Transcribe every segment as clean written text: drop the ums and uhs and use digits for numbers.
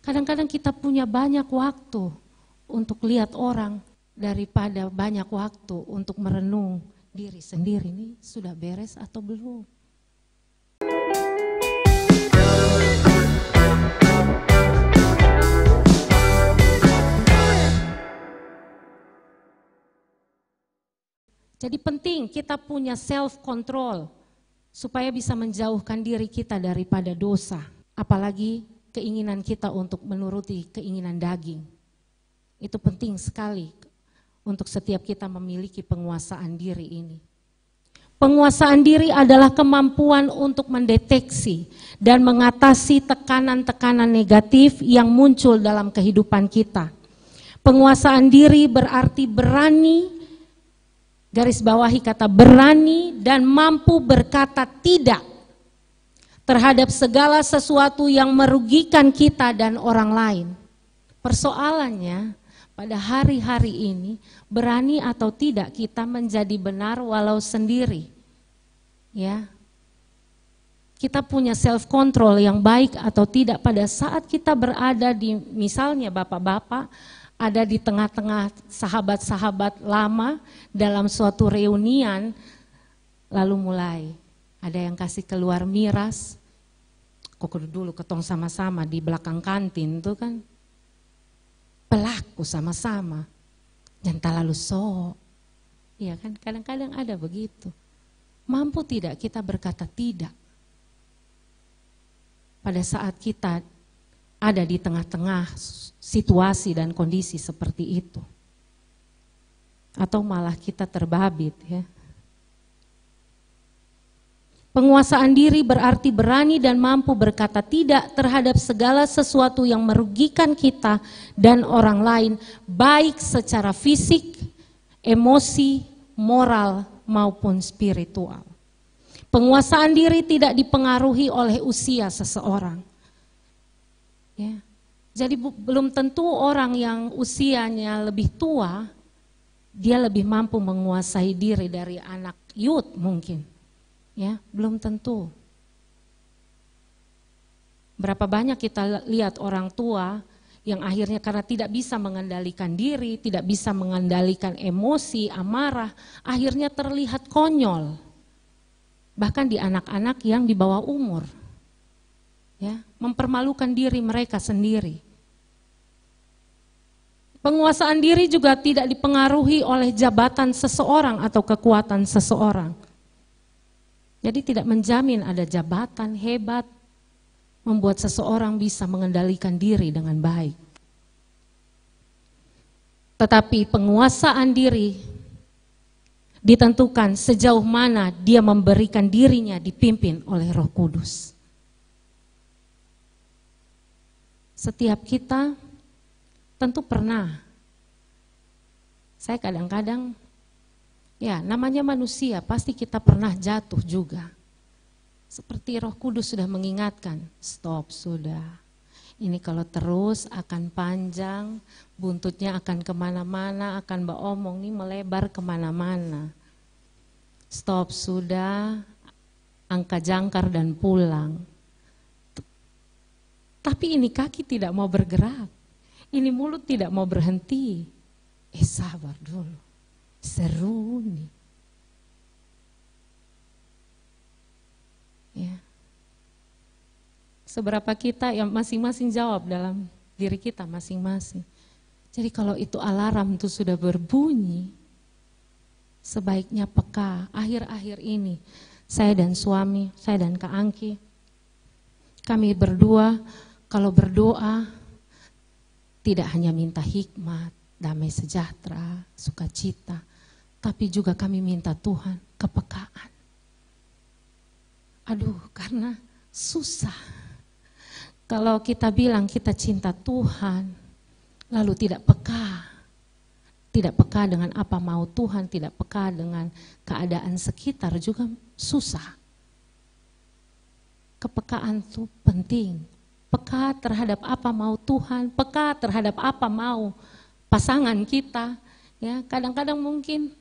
Kadang-kadang kita punya banyak waktu untuk lihat orang daripada banyak waktu untuk merenung diri sendiri. Nih sudah beres atau belum? Jadi penting kita punya self control supaya bisa menjauhkan diri kita daripada dosa. Apalagi keinginan kita untuk menuruti keinginan daging. Itu penting sekali untuk setiap kita memiliki penguasaan diri ini. Penguasaan diri adalah kemampuan untuk mendeteksi dan mengatasi tekanan-tekanan negatif yang muncul dalam kehidupan kita. Penguasaan diri berarti berani, garis bawahi kata berani dan mampu berkata tidak terhadap segala sesuatu yang merugikan kita dan orang lain. Persoalannya pada hari-hari ini berani atau tidak kita menjadi benar walau sendiri. Ya. Kita punya self control yang baik atau tidak pada saat kita berada di misalnya bapak-bapak ada di tengah-tengah sahabat-sahabat lama dalam suatu reunian, lalu mulai ada yang kasih keluar miras, kok dulu ketong sama-sama di belakang kantin tuh kan, pelaku sama-sama, jangan terlalu sok, ya kan kadang-kadang ada begitu. Mampu tidak kita berkata tidak pada saat kita ada di tengah-tengah situasi dan kondisi seperti itu. Atau malah kita terbabit ya. Penguasaan diri berarti berani dan mampu berkata tidak terhadap segala sesuatu yang merugikan kita dan orang lain, baik secara fisik, emosi, moral maupun spiritual. Penguasaan diri tidak dipengaruhi oleh usia seseorang. Ya. Jadi belum tentu orang yang usianya lebih tua, dia lebih mampu menguasai diri dari anak youth mungkin. Ya, belum tentu. Berapa banyak kita lihat orang tua yang akhirnya karena tidak bisa mengendalikan diri, tidak bisa mengendalikan emosi, amarah, akhirnya terlihat konyol. Bahkan di anak-anak yang di bawah umur. Ya, mempermalukan diri mereka sendiri. Penguasaan diri juga tidak dipengaruhi oleh jabatan seseorang atau kekuatan seseorang. Jadi tidak menjamin ada jabatan hebat membuat seseorang bisa mengendalikan diri dengan baik. Tetapi penguasaan diri ditentukan sejauh mana dia memberikan dirinya dipimpin oleh Roh Kudus. Setiap kita tentu pernah, saya kadang-kadang, ya namanya manusia pasti kita pernah jatuh juga. Seperti Roh Kudus sudah mengingatkan, stop sudah, ini kalau terus akan panjang, buntutnya akan kemana-mana, akan omong nih melebar kemana-mana. Stop sudah, angkat jangkar dan pulang. Tapi ini kaki tidak mau bergerak. Ini mulut tidak mau berhenti. Sabar dulu. Seru nih. Ya. Seberapa kita yang masing-masing jawab dalam diri kita masing-masing. Jadi kalau itu alarm itu sudah berbunyi, sebaiknya peka. Akhir-akhir ini saya dan suami, saya dan Kak Angki, kami berdua kalau berdoa tidak hanya minta hikmat, damai sejahtera, sukacita, tapi juga kami minta Tuhan kepekaan. Aduh, karena susah. Kalau kita bilang kita cinta Tuhan, lalu tidak peka dengan apa mau Tuhan, tidak peka dengan keadaan sekitar juga susah. Kepekaan itu penting. Peka terhadap apa mau Tuhan, peka terhadap apa mau pasangan kita. Ya, kadang-kadang mungkin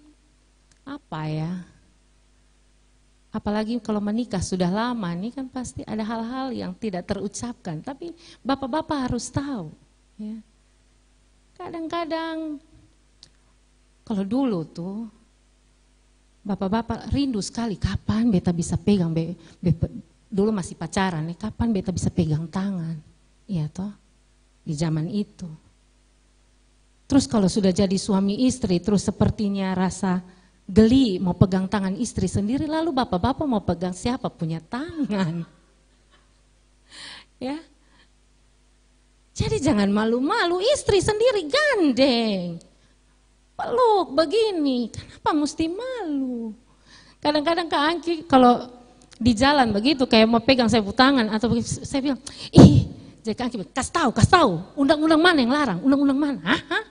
Apalagi kalau menikah sudah lama, ini kan pasti ada hal-hal yang tidak terucapkan. Tapi bapak-bapak harus tahu. Ya. Kadang-kadang, kalau dulu tuh, bapak-bapak rindu sekali, kapan beta bisa pegang, dulu masih pacaran, kapan beta bisa pegang tangan. Iya toh, di zaman itu. Terus kalau sudah jadi suami istri, terus sepertinya rasa geli mau pegang tangan istri sendiri, lalu bapak-bapak mau pegang siapa punya tangan. Ya. Jadi jangan malu-malu, istri sendiri gandeng. Peluk begini, kenapa mesti malu? Kadang-kadang Kak Angki kalau di jalan begitu kayak mau pegang saya tangan atau saya bilang, jadi Kak Angki kasih tahu, undang-undang mana yang larang, undang-undang mana? Hah?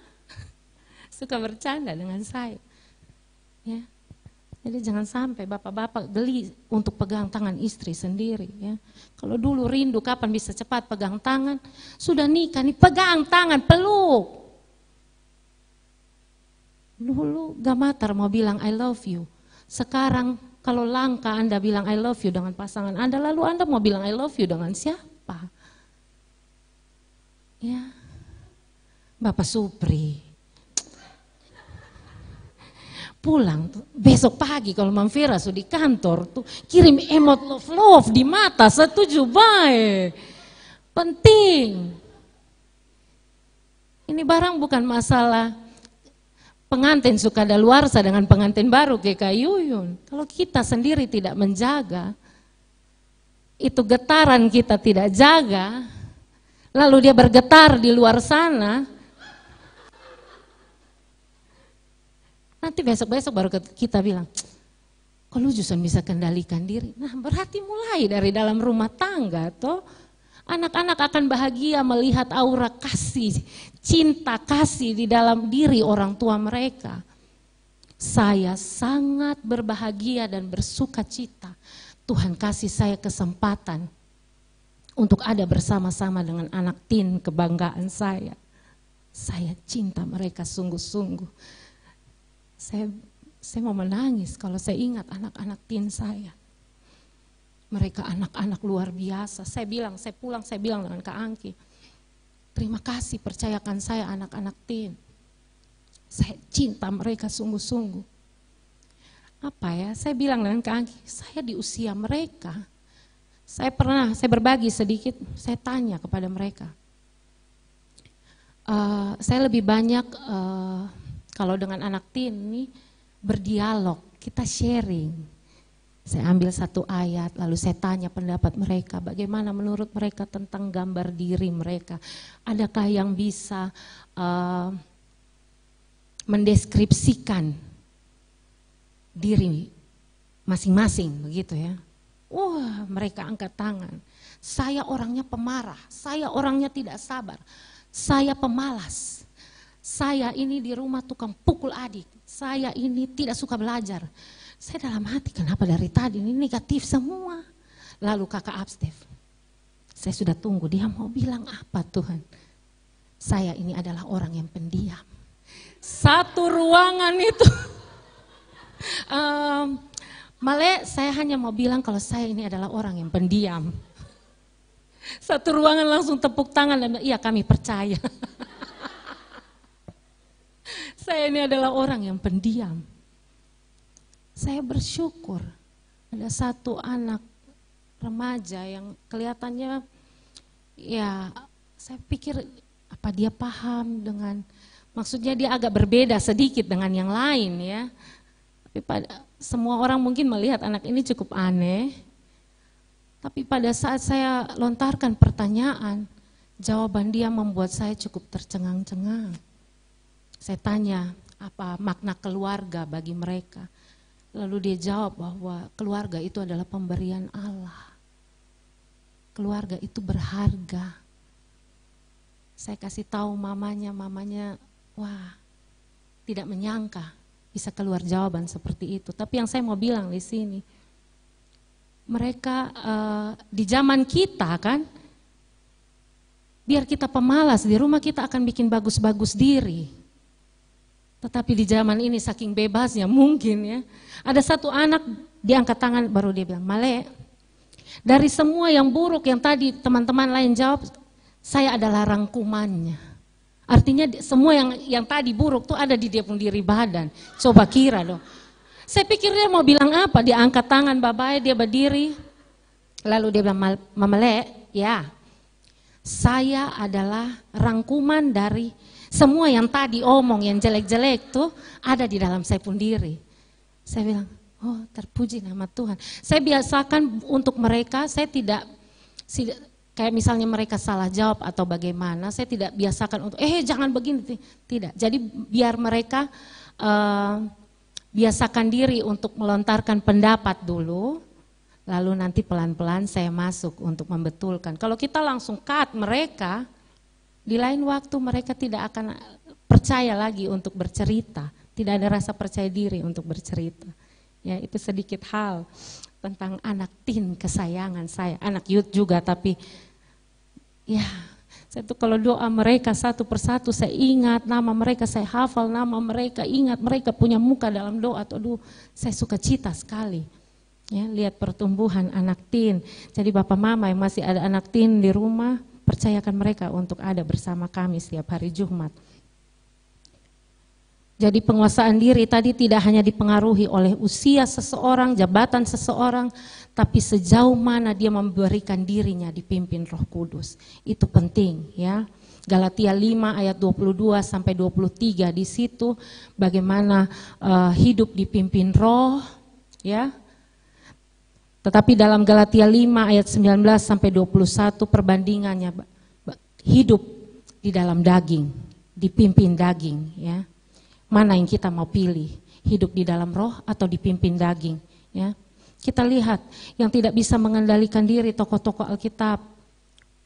Suka bercanda dengan saya. Ya. Jadi jangan sampai bapak-bapak geli untuk pegang tangan istri sendiri. Ya. Kalau dulu rindu kapan bisa cepat pegang tangan, sudah nikah nih pegang tangan, peluk. Dulu gamatar mau bilang I love you. Sekarang kalau langka Anda bilang I love you dengan pasangan Anda, lalu Anda mau bilang I love you dengan siapa? Ya, Bapak Supri. Pulang tuh, besok pagi kalau Mam Vera sudah di kantor tuh kirim emot love di mata, setuju baik. Penting. Ini barang bukan masalah pengantin suka daluarsa dengan pengantin baru kayak Kak Yuyun. Kalau kita sendiri tidak menjaga, itu getaran kita tidak jaga, lalu dia bergetar di luar sana, nanti besok-besok baru kita bilang, kok lu justru bisa kendalikan diri? Nah berarti mulai dari dalam rumah tangga toh. Anak-anak akan bahagia melihat aura kasih, cinta kasih di dalam diri orang tua mereka. Saya sangat berbahagia dan bersuka cita. Tuhan kasih saya kesempatan untuk ada bersama-sama dengan anak teen kebanggaan saya. Saya cinta mereka sungguh-sungguh. Saya mau menangis kalau saya ingat anak-anak teen saya. Mereka anak-anak luar biasa. Saya pulang dengan Kak Angki. Terima kasih percayakan saya anak-anak teen. Saya cinta mereka sungguh-sungguh. Apa ya, saya bilang dengan Kak Angki, saya di usia mereka. Saya berbagi sedikit, saya tanya kepada mereka. Saya lebih banyak kalau dengan anak teen ini berdialog, kita sharing. Saya ambil satu ayat, lalu saya tanya pendapat mereka, bagaimana menurut mereka tentang gambar diri mereka. Adakah yang bisa mendeskripsikan diri masing-masing, begitu ya. Wah, mereka angkat tangan. Saya orangnya pemarah, saya orangnya tidak sabar, saya pemalas. Saya ini di rumah tukang pukul adik, saya ini tidak suka belajar. Saya dalam hati, kenapa dari tadi ini negatif semua. Lalu kakak Abstef, saya sudah tunggu, dia mau bilang apa Tuhan. Saya ini adalah orang yang pendiam. Satu ruangan itu. Male, saya hanya mau bilang kalau saya ini adalah orang yang pendiam. Satu ruangan langsung tepuk tangan dan iya kami percaya. Saya ini adalah orang yang pendiam. Saya bersyukur ada satu anak remaja yang kelihatannya ya saya pikir apa dia paham dengan, maksudnya dia agak berbeda sedikit dengan yang lain ya. Tapi semua orang mungkin melihat anak ini cukup aneh. Tapi pada saat saya lontarkan pertanyaan, jawaban dia membuat saya cukup tercengang-cengang. Saya tanya apa makna keluarga bagi mereka. Lalu dia jawab bahwa keluarga itu adalah pemberian Allah. Keluarga itu berharga. Saya kasih tahu mamanya wah tidak menyangka bisa keluar jawaban seperti itu. Tapi yang saya mau bilang di sini, mereka di zaman kita kan, biar kita pemalas di rumah kita akan bikin bagus-bagus diri. Tetapi di zaman ini saking bebasnya mungkin ya, ada satu anak Dia angkat tangan baru dia bilang, Male, dari semua yang buruk yang tadi teman-teman lain jawab, saya adalah rangkumannya. Artinya semua yang tadi buruk tuh ada di dia pun diri badan. Coba kira dong. Saya pikir dia mau bilang apa, dia angkat tangan babai, dia berdiri. Lalu dia bilang, Mamale, ya saya adalah rangkuman dari semua yang tadi omong, yang jelek-jelek tuh ada di dalam saya pun diri. Saya bilang, oh terpuji nama Tuhan. Saya biasakan untuk mereka, saya tidak kayak misalnya mereka salah jawab atau bagaimana, saya tidak biasakan untuk, jangan begini, tidak. Jadi biar mereka biasakan diri untuk melontarkan pendapat dulu, lalu nanti pelan-pelan saya masuk untuk membetulkan. Kalau kita langsung cut mereka, di lain waktu mereka tidak akan percaya lagi untuk bercerita, tidak ada rasa percaya diri untuk bercerita. Ya, itu sedikit hal tentang anak teen kesayangan saya, anak youth juga, tapi ya, saya tuh kalau doa mereka satu persatu saya ingat nama mereka, saya hafal nama mereka, ingat mereka punya muka dalam doa. Aduh, saya suka cita sekali. Ya, lihat pertumbuhan anak teen. Jadi Bapak Mama yang masih ada anak teen di rumah, percayakan mereka untuk ada bersama kami setiap hari Jumat. Jadi penguasaan diri tadi tidak hanya dipengaruhi oleh usia seseorang, jabatan seseorang, tapi sejauh mana dia memberikan dirinya dipimpin Roh Kudus. Itu penting ya. Galatia 5 ayat 22 sampai 23 di situ bagaimana hidup dipimpin Roh ya. Tetapi dalam Galatia 5 ayat 19 sampai 21 perbandingannya hidup di dalam daging, dipimpin daging ya. Mana yang kita mau pilih, hidup di dalam roh atau dipimpin daging ya. Kita lihat yang tidak bisa mengendalikan diri, tokoh-tokoh Alkitab,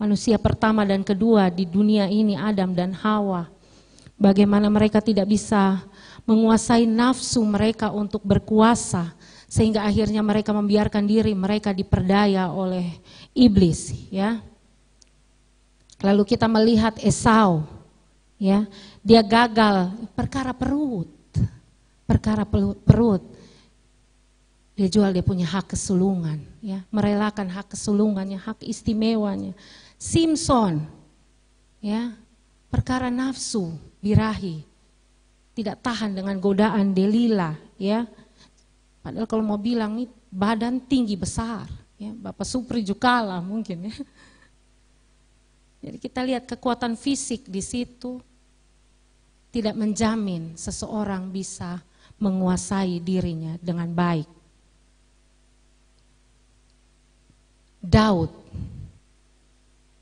manusia pertama dan kedua di dunia ini, Adam dan Hawa. Bagaimana mereka tidak bisa menguasai nafsu mereka untuk berkuasa, sehingga akhirnya mereka membiarkan diri mereka diperdaya oleh iblis ya. Lalu kita melihat Esau ya, dia gagal perkara perut. Dia jual dia punya hak kesulungan ya, merelakan hak kesulungannya, hak istimewanya. Simpson ya, perkara nafsu birahi, tidak tahan dengan godaan Delila ya. Padahal kalau mau bilang badan tinggi besar ya, Bapak Supri juga kalah mungkin ya. Jadi kita lihat kekuatan fisik di situ tidak menjamin seseorang bisa menguasai dirinya dengan baik. Daud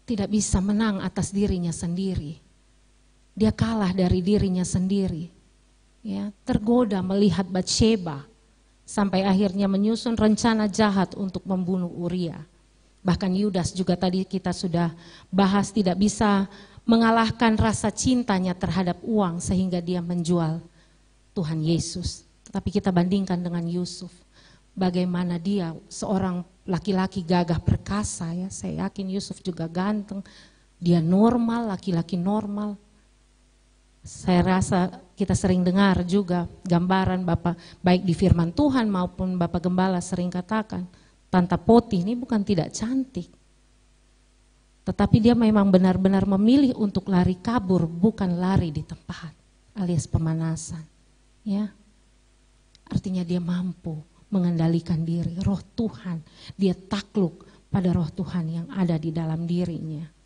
tidak bisa menang atas dirinya sendiri. Dia kalah dari dirinya sendiri. Ya, tergoda melihat Batsheba sampai akhirnya menyusun rencana jahat untuk membunuh Uria. Bahkan Yudas juga tadi kita sudah bahas tidak bisa mengalahkan rasa cintanya terhadap uang sehingga dia menjual Tuhan Yesus. Tetapi kita bandingkan dengan Yusuf, bagaimana dia seorang laki-laki gagah perkasa ya. Saya yakin Yusuf juga ganteng, dia normal, laki-laki normal. Saya rasa kita sering dengar juga gambaran Bapak baik di firman Tuhan maupun Bapak Gembala sering katakan, Tante Poti ini bukan tidak cantik, tetapi dia memang benar-benar memilih untuk lari kabur, bukan lari di tempat, alias pemanasan. Ya, artinya dia mampu mengendalikan diri, roh Tuhan, dia takluk pada roh Tuhan yang ada di dalam dirinya.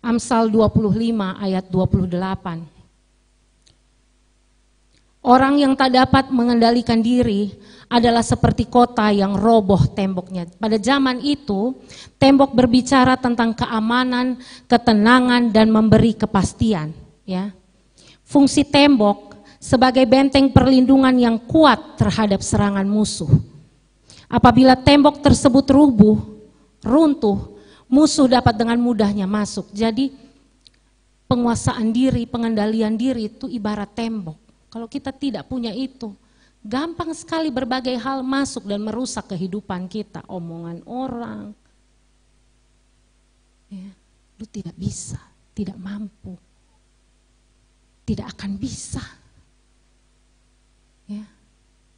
Amsal 25 ayat 28. Orang yang tak dapat mengendalikan diri adalah seperti kota yang roboh temboknya. Pada zaman itu, tembok berbicara tentang keamanan, ketenangan, dan memberi kepastian. Ya. Fungsi tembok sebagai benteng perlindungan yang kuat terhadap serangan musuh. Apabila tembok tersebut runtuh, musuh dapat dengan mudahnya masuk. Jadi penguasaan diri, pengendalian diri itu ibarat tembok. Kalau kita tidak punya itu, gampang sekali berbagai hal masuk dan merusak kehidupan kita. Omongan orang, ya, lu tidak bisa, tidak mampu, tidak akan bisa. Ya,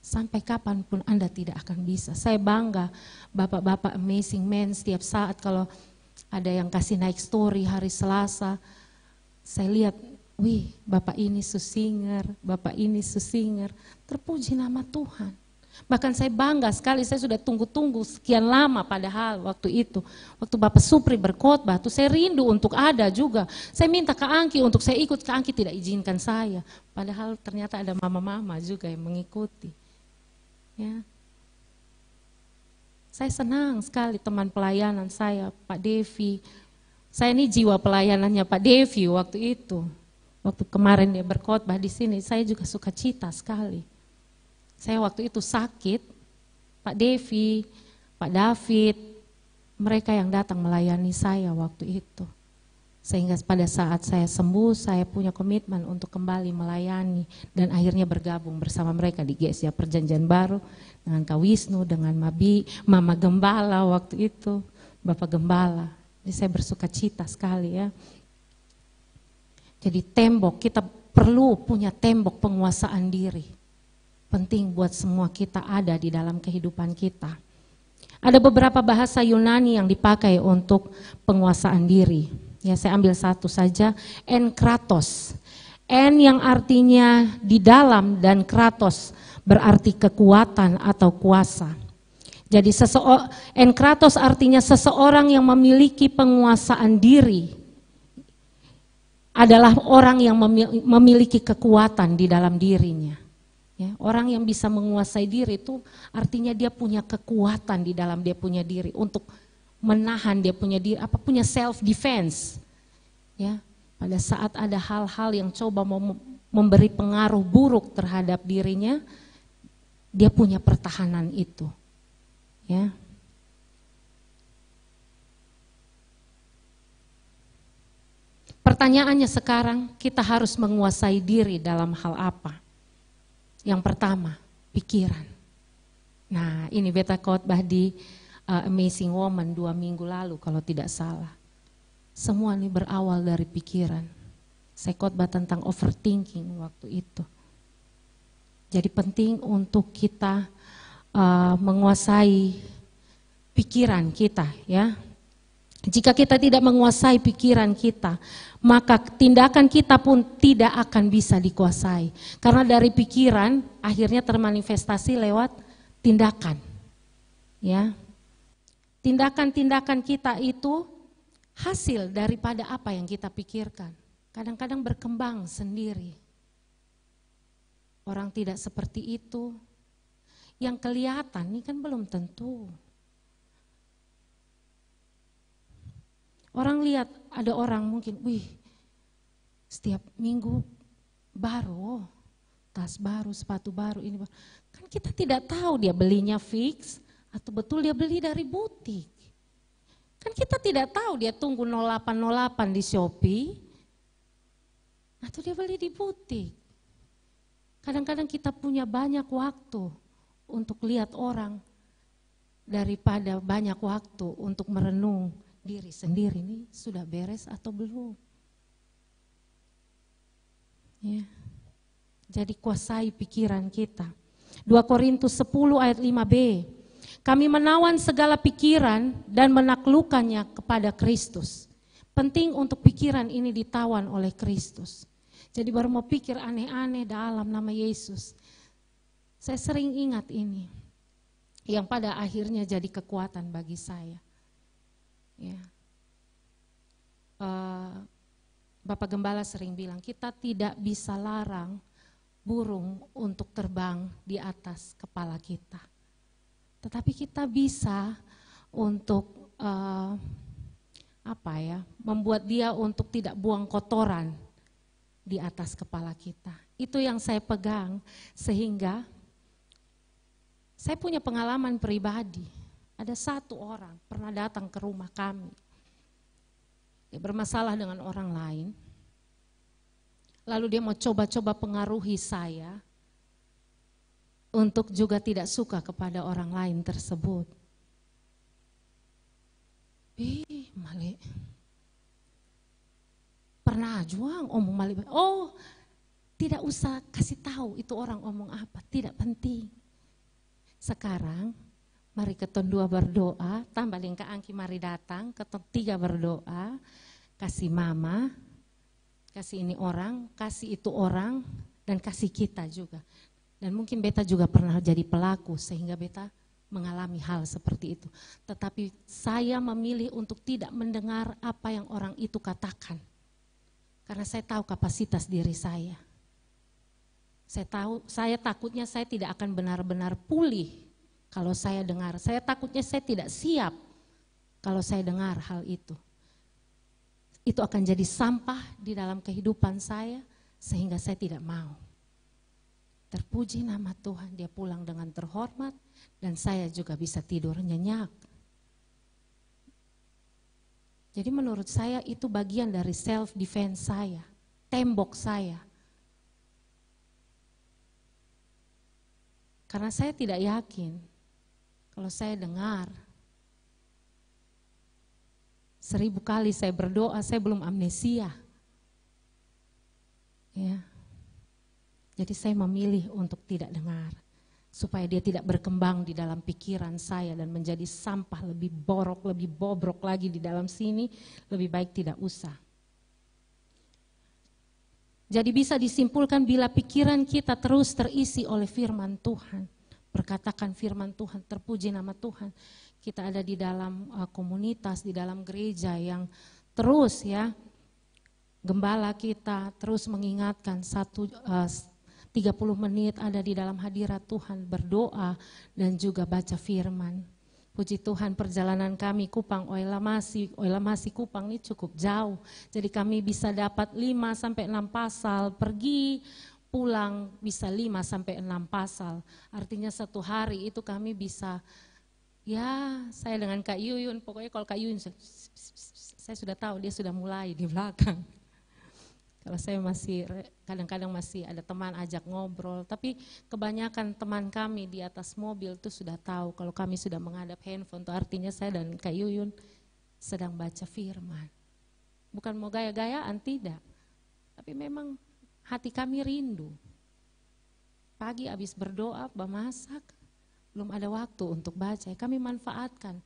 Sampai kapanpun Anda tidak akan bisa. Saya bangga bapak-bapak amazing men setiap saat kalau ada yang kasih naik story hari Selasa. Saya lihat, wih bapak ini susinger, bapak ini susinger. Terpuji nama Tuhan. Bahkan saya bangga sekali, saya sudah tunggu-tunggu sekian lama padahal waktu itu. Waktu Bapak Supri berkhotbah, tuh saya rindu untuk ada juga. Saya minta ke Angki untuk saya ikut, ke Angki tidak izinkan saya. Padahal ternyata ada mama-mama juga yang mengikuti. Ya. Saya senang sekali teman pelayanan saya, Pak Devi. Saya ini jiwa pelayanannya Pak Devi waktu itu. Waktu kemarin dia berkhotbah di sini, saya juga suka cita sekali. Saya waktu itu sakit, Pak Devi, Pak David, mereka yang datang melayani saya waktu itu. Sehingga pada saat saya sembuh, saya punya komitmen untuk kembali melayani dan akhirnya bergabung bersama mereka di GSJ Perjanjian Baru dengan Kak Wisnu, dengan Mama Gembala waktu itu, Bapak Gembala. Jadi saya bersuka cita sekali ya. Jadi tembok, kita perlu punya tembok penguasaan diri. Penting buat semua kita ada di dalam kehidupan kita. Ada beberapa bahasa Yunani yang dipakai untuk penguasaan diri. Ya, saya ambil satu saja, enkratos. En yang artinya di dalam dan kratos berarti kekuatan atau kuasa. Jadi enkratos artinya seseorang yang memiliki penguasaan diri adalah orang yang memiliki kekuatan di dalam dirinya. Ya, orang yang bisa menguasai diri itu artinya dia punya kekuatan di dalam dia punya diri untuk menahan dia punya diri, punya self defense. Ya, pada saat ada hal-hal yang coba memberi pengaruh buruk terhadap dirinya, dia punya pertahanan itu. Ya. Pertanyaannya sekarang, kita harus menguasai diri dalam hal apa? Yang pertama, pikiran. Nah, ini beta khotbah di Amazing Woman 2 minggu lalu kalau tidak salah. Semua ini berawal dari pikiran. Saya khotbah tentang overthinking waktu itu. Jadi penting untuk kita menguasai pikiran kita ya. Jika kita tidak menguasai pikiran kita, maka tindakan kita pun tidak akan bisa dikuasai. Karena dari pikiran akhirnya termanifestasi lewat tindakan. Ya. Tindakan-tindakan kita itu hasil daripada apa yang kita pikirkan. Kadang-kadang berkembang sendiri. Orang tidak seperti itu. Yang kelihatan ini kan belum tentu. Orang lihat ada orang mungkin, wih setiap minggu baru, tas baru, sepatu baru, ini baru. Kan kita tidak tahu dia belinya fix atau betul dia beli dari butik. Kan kita tidak tahu dia tunggu 0808 di Shopee atau dia beli di butik. Kadang-kadang kita punya banyak waktu untuk lihat orang daripada banyak waktu untuk merenung diri sendiri ini sudah beres atau belum. Ya. Jadi kuasai pikiran kita. 2 Korintus 10 ayat 5b. Kami menawan segala pikiran dan menaklukkannya kepada Kristus. Penting untuk pikiran ini ditawan oleh Kristus. Jadi baru mau pikir aneh-aneh dalam nama Yesus. Saya sering ingat ini. Yang pada akhirnya jadi kekuatan bagi saya. Ya. Bapak Gembala sering bilang kita tidak bisa larang burung untuk terbang di atas kepala kita, tetapi kita bisa untuk membuat dia untuk tidak buang kotoran di atas kepala kita. Itu yang saya pegang sehingga saya punya pengalaman pribadi. Ada satu orang pernah datang ke rumah kami. Dia bermasalah dengan orang lain. Lalu dia mau coba-coba pengaruhi saya untuk juga tidak suka kepada orang lain tersebut. Malik. Pernah juang omong Malik. Oh, tidak usah kasih tahu itu orang omong apa, tidak penting. Sekarang mari ketong dua berdoa, tambah lingka angki mari datang, ketong tiga berdoa, kasih mama, kasih ini orang, kasih itu orang, dan kasih kita juga. Dan mungkin beta juga pernah jadi pelaku sehingga beta mengalami hal seperti itu. Tetapi saya memilih untuk tidak mendengar apa yang orang itu katakan. Karena saya tahu kapasitas diri saya. Saya takutnya saya tidak akan benar-benar pulih kalau saya dengar. Saya takutnya saya tidak siap kalau saya dengar hal itu. Itu akan jadi sampah di dalam kehidupan saya sehingga saya tidak mau. Terpuji nama Tuhan, dia pulang dengan terhormat dan saya juga bisa tidur nyenyak. Jadi menurut saya itu bagian dari self defense saya, tembok saya. Karena saya tidak yakin kalau saya dengar 1000 kali saya berdoa, saya belum amnesia. Ya. Jadi saya memilih untuk tidak dengar, supaya dia tidak berkembang di dalam pikiran saya dan menjadi sampah lebih borok, lebih bobrok lagi di dalam sini, lebih baik tidak usah. Jadi bisa disimpulkan bila pikiran kita terus terisi oleh firman Tuhan, berkatakan firman Tuhan, terpuji nama Tuhan, kita ada di dalam komunitas, di dalam gereja yang terus ya, gembala kita terus mengingatkan 30 menit ada di dalam hadirat Tuhan, berdoa dan juga baca firman. Puji Tuhan, perjalanan kami Kupang Oilamasi Kupang ini cukup jauh. Jadi kami bisa dapat 5-6 pasal, pergi pulang bisa 5-6 pasal. Artinya satu hari itu kami bisa, ya saya dengan Kak Yuyun, pokoknya kalau Kak Yuyun saya sudah tahu dia sudah mulai di belakang. Kalau saya masih kadang-kadang masih ada teman ajak ngobrol, tapi kebanyakan teman kami di atas mobil itu sudah tahu kalau kami sudah menghadap handphone, itu artinya saya dan Kak Yuyun sedang baca firman. Bukan mau gaya-gayaan, tidak. Tapi memang hati kami rindu. Pagi habis berdoa, memasak, belum ada waktu untuk baca. Kami manfaatkan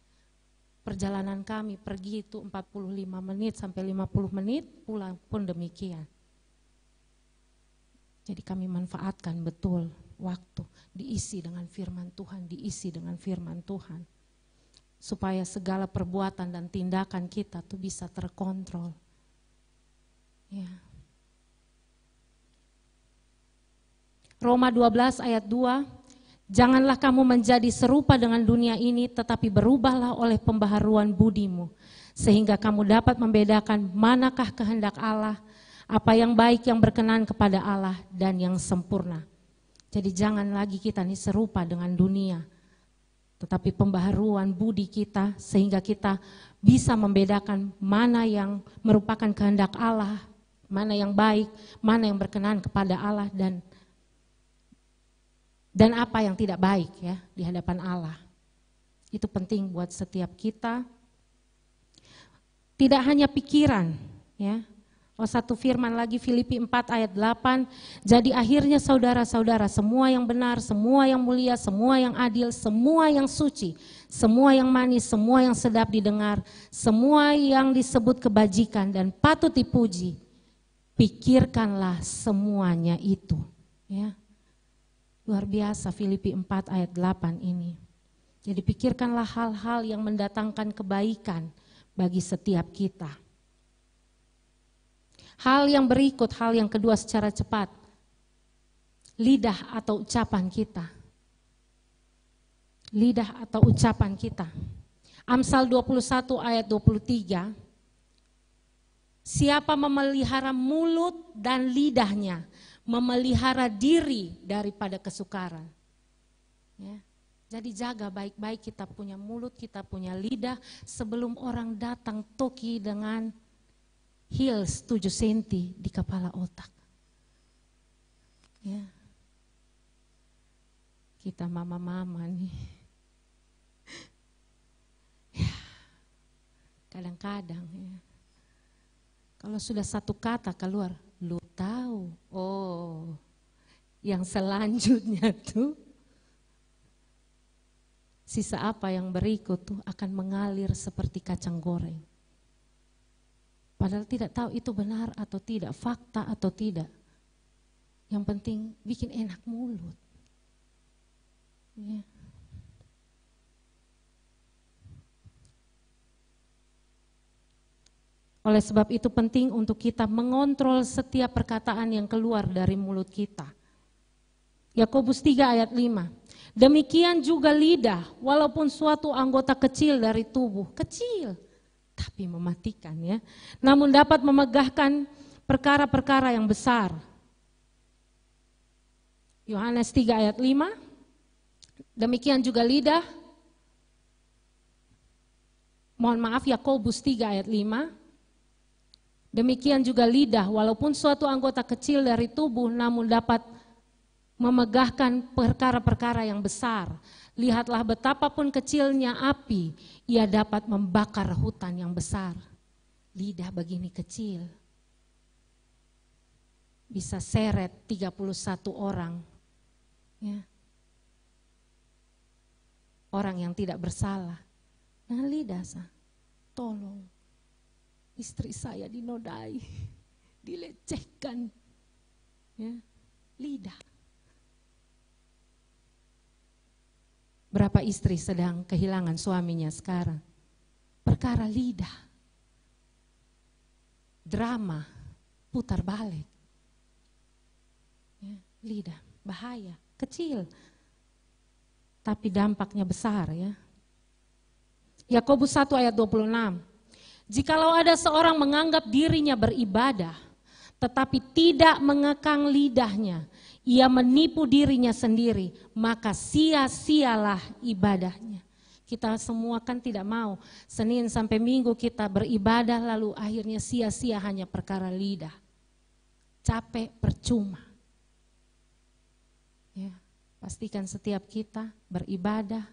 perjalanan kami pergi itu 45 menit sampai 50 menit, pulang pun demikian. Jadi kami manfaatkan betul waktu, diisi dengan firman Tuhan, diisi dengan firman Tuhan. Supaya segala perbuatan dan tindakan kita tuh bisa terkontrol. Ya. Roma 12 ayat 2, janganlah kamu menjadi serupa dengan dunia ini, tetapi berubahlah oleh pembaharuan budimu, sehingga kamu dapat membedakan manakah kehendak Allah, apa yang baik, yang berkenan kepada Allah, dan yang sempurna. Jadi jangan lagi kita ini serupa dengan dunia, tetapi pembaharuan budi kita, sehingga kita bisa membedakan mana yang merupakan kehendak Allah, mana yang baik, mana yang berkenan kepada Allah, dan apa yang tidak baik ya di hadapan Allah. Itu penting buat setiap kita. Tidak hanya pikiran ya. Satu firman lagi Filipi 4 ayat 8, jadi akhirnya saudara-saudara, semua yang benar, semua yang mulia, semua yang adil, semua yang suci, semua yang manis, semua yang sedap didengar, semua yang disebut kebajikan dan patut dipuji, pikirkanlah semuanya itu ya. Luar biasa Filipi 4 ayat 8 ini. Jadi pikirkanlah hal-hal yang mendatangkan kebaikan bagi setiap kita. Hal yang berikut, hal yang kedua secara cepat. Lidah atau ucapan kita. Lidah atau ucapan kita. Amsal 21 ayat 23. Siapa memelihara mulut dan lidahnya, memelihara diri daripada kesukaran. Ya. Jadi jaga baik-baik kita punya mulut, kita punya lidah sebelum orang datang toki dengan heels 7 cm di kepala otak. Ya. Kita mama-mama nih. Ya. Kadang-kadang ya. Kalau sudah satu kata keluar, lu tahu, oh yang selanjutnya tuh sisa apa yang berikut tuh akan mengalir seperti kacang goreng. Padahal tidak tahu itu benar atau tidak, fakta atau tidak. Yang penting bikin enak mulut. Ya. Oleh sebab itu penting untuk kita mengontrol setiap perkataan yang keluar dari mulut kita. Yakobus 3 ayat 5. Demikian juga lidah, walaupun suatu anggota kecil dari tubuh, kecil tapi mematikan ya. Namun dapat memegahkan perkara-perkara yang besar. Yohanes 3 ayat 5. Demikian juga lidah. Mohon maaf, Yakobus 3 ayat 5. Demikian juga lidah, walaupun suatu anggota kecil dari tubuh, namun dapat memegahkan perkara-perkara yang besar. Lihatlah betapapun kecilnya api, ia dapat membakar hutan yang besar. Lidah begini kecil, bisa seret 31 orang. Ya. Orang yang tidak bersalah. Nah lidah tolong. Istri saya dinodai, dilecehkan, ya, lidah. Berapa istri sedang kehilangan suaminya sekarang? Perkara lidah. Drama, putar balik. Ya, lidah, bahaya, kecil. Tapi dampaknya besar ya. Yakobus 1 ayat 26. Jikalau ada seorang menganggap dirinya beribadah, tetapi tidak mengekang lidahnya, ia menipu dirinya sendiri, maka sia-sialah ibadahnya. Kita semua kan tidak mau, Senin sampai Minggu kita beribadah lalu akhirnya sia-sia hanya perkara lidah. Capek, percuma. Ya, pastikan setiap kita beribadah,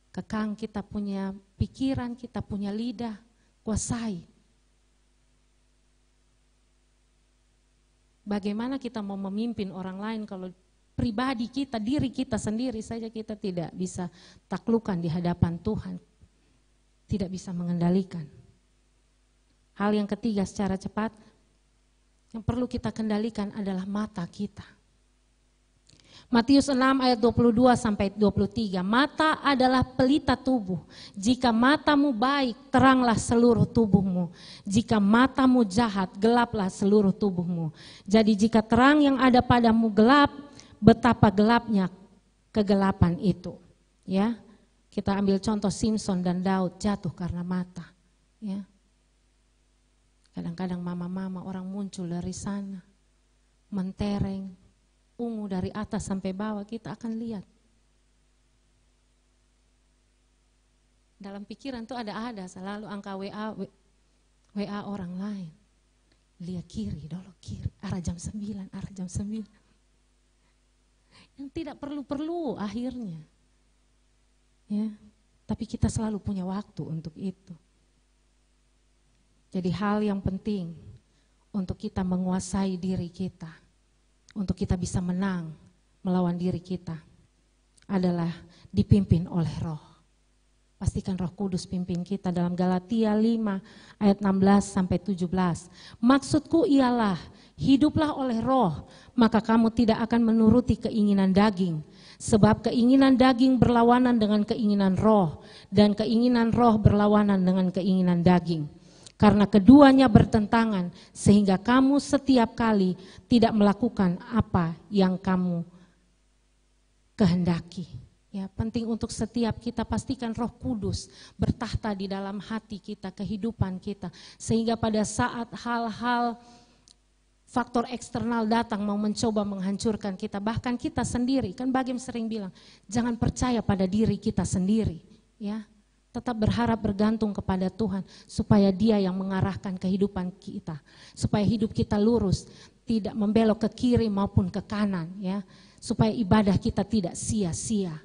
kekang kita punya pikiran, kita punya lidah, kuasai. Bagaimana kita mau memimpin orang lain kalau pribadi kita, diri kita sendiri saja kita tidak bisa taklukkan di hadapan Tuhan. Tidak bisa mengendalikan. Hal yang ketiga secara cepat, yang perlu kita kendalikan adalah mata kita. Matius 6 ayat 22 sampai 23. Mata adalah pelita tubuh. Jika matamu baik, teranglah seluruh tubuhmu. Jika matamu jahat, gelaplah seluruh tubuhmu. Jadi jika terang yang ada padamu gelap, betapa gelapnya kegelapan itu. Ya, kita ambil contoh Simpson dan Daud jatuh karena mata. Ya, kadang-kadang mama-mama orang muncul dari sana, mentereng. Ungu dari atas sampai bawah kita akan lihat. Dalam pikiran tuh ada selalu angka WA orang lain. Lihat kiri dulu, kiri, arah jam 9. Yang tidak perlu-perlu akhirnya. Ya, tapi kita selalu punya waktu untuk itu. Jadi hal yang penting untuk kita menguasai diri kita, untuk kita bisa menang melawan diri kita adalah dipimpin oleh Roh. Pastikan Roh Kudus pimpin kita dalam Galatia 5 ayat 16 sampai 17. Maksudku ialah hiduplah oleh Roh, maka kamu tidak akan menuruti keinginan daging. Sebab keinginan daging berlawanan dengan keinginan Roh, dan keinginan Roh berlawanan dengan keinginan daging. Karena keduanya bertentangan, sehingga kamu setiap kali tidak melakukan apa yang kamu kehendaki. Ya, penting untuk setiap kita pastikan Roh Kudus bertahta di dalam hati kita, kehidupan kita. Sehingga pada saat hal-hal faktor eksternal datang mau mencoba menghancurkan kita, bahkan kita sendiri, kan Bagim sering bilang, jangan percaya pada diri kita sendiri. Ya. Tetap berharap bergantung kepada Tuhan supaya Dia yang mengarahkan kehidupan kita, supaya hidup kita lurus, tidak membelok ke kiri maupun ke kanan, ya, supaya ibadah kita tidak sia-sia.